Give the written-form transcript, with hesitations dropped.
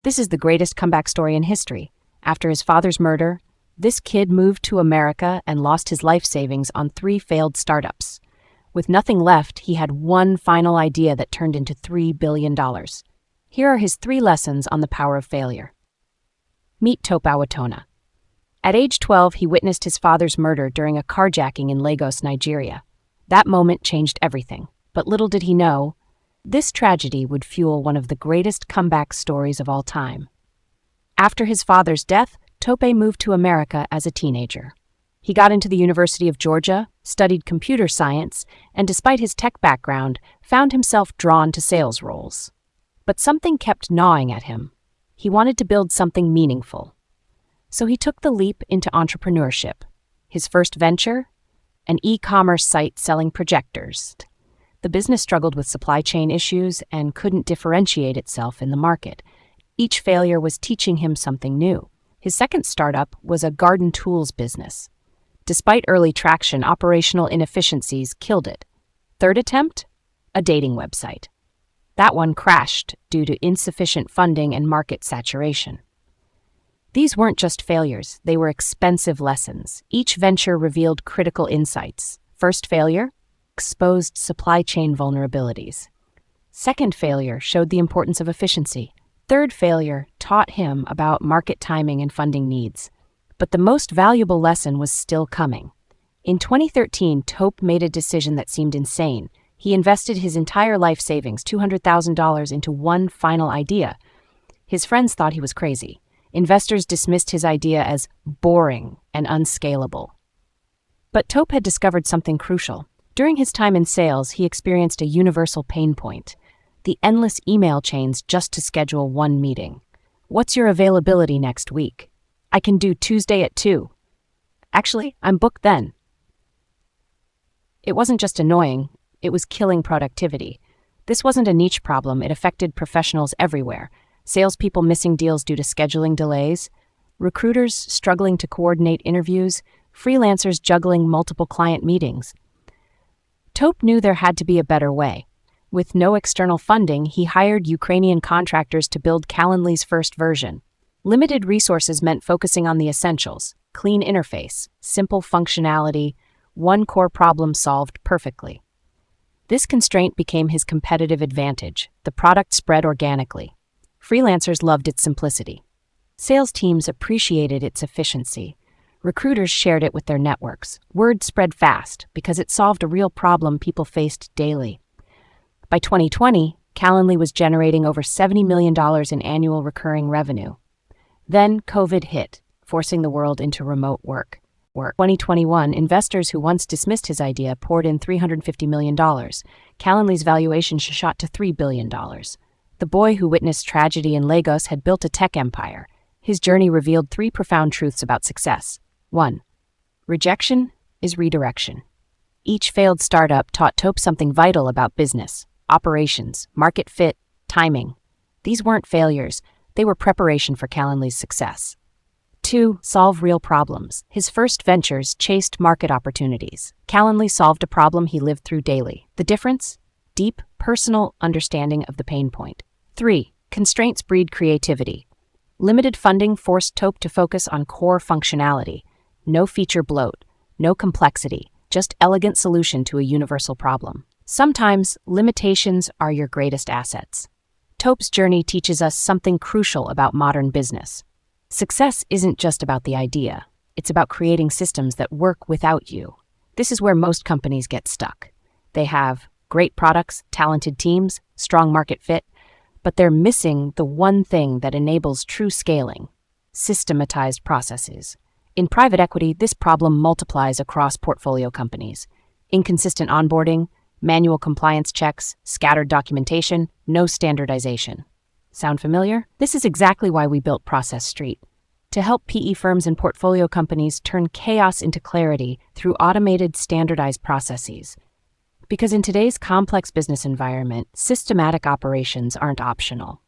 This is the greatest comeback story in history. After his father's murder, this kid moved to America and lost his life savings on 3 failed startups. With nothing left, he had one final idea that turned into $3 billion. Here are his 3 lessons on the power of failure. Meet Tope Awotona. At age 12, he witnessed his father's murder during a carjacking in Lagos, Nigeria. That moment changed everything, but little did he know, this tragedy would fuel one of the greatest comeback stories of all time. After his father's death, Tope moved to America as a teenager. He got into the University of Georgia, studied computer science, and despite his tech background, found himself drawn to sales roles. But something kept gnawing at him. He wanted to build something meaningful. So he took the leap into entrepreneurship. His first venture? An e-commerce site selling projectors. The business struggled with supply chain issues and couldn't differentiate itself in the market. Each failure was teaching him something new. His second startup was a garden tools business. Despite early traction, operational inefficiencies killed it. Third attempt? A dating website. That one crashed due to insufficient funding and market saturation. These weren't just failures, they were expensive lessons. Each venture revealed critical insights. First failure? Exposed supply chain vulnerabilities. Second failure showed the importance of efficiency. Third failure taught him about market timing and funding needs. But the most valuable lesson was still coming. In 2013, Tope made a decision that seemed insane. He invested his entire life savings, $200,000, into one final idea. His friends thought he was crazy. Investors dismissed his idea as boring and unscalable. But Tope had discovered something crucial. During his time in sales, he experienced a universal pain point: the endless email chains just to schedule one meeting. What's your availability next week? I can do Tuesday at 2. Actually, I'm booked then. It wasn't just annoying, it was killing productivity. This wasn't a niche problem, it affected professionals everywhere. Salespeople missing deals due to scheduling delays, recruiters struggling to coordinate interviews, freelancers juggling multiple client meetings. Tope knew there had to be a better way. With no external funding, he hired Ukrainian contractors to build Calendly's first version. Limited resources meant focusing on the essentials: clean interface, simple functionality, one core problem solved perfectly. This constraint became his competitive advantage. The product spread organically. Freelancers loved its simplicity. Sales teams appreciated its efficiency. Recruiters shared it with their networks. Word spread fast because it solved a real problem people faced daily. By 2020, Calendly was generating over $70 million in annual recurring revenue. Then COVID hit, forcing the world into remote work. 2021, investors who once dismissed his idea poured in $350 million. Calendly's valuation shot to $3 billion. The boy who witnessed tragedy in Lagos had built a tech empire. His journey revealed 3 profound truths about success. 1. Rejection is redirection. Each failed startup taught Tope something vital about business, operations, market fit, timing. These weren't failures, they were preparation for Calendly's success. 2. Solve real problems. His first ventures chased market opportunities. Calendly solved a problem he lived through daily. The difference? Deep, personal understanding of the pain point. 3. Constraints breed creativity. Limited funding forced Tope to focus on core functionality. No feature bloat, no complexity, just elegant solution to a universal problem. Sometimes, limitations are your greatest assets. Tope's journey teaches us something crucial about modern business. Success isn't just about the idea. It's about creating systems that work without you. This is where most companies get stuck. They have great products, talented teams, strong market fit, but they're missing the one thing that enables true scaling: systematized processes. In private equity, this problem multiplies across portfolio companies. Inconsistent onboarding, manual compliance checks, scattered documentation, no standardization. Sound familiar? This is exactly why we built Process Street, to help PE firms and portfolio companies turn chaos into clarity through automated, standardized processes. Because in today's complex business environment, systematic operations aren't optional.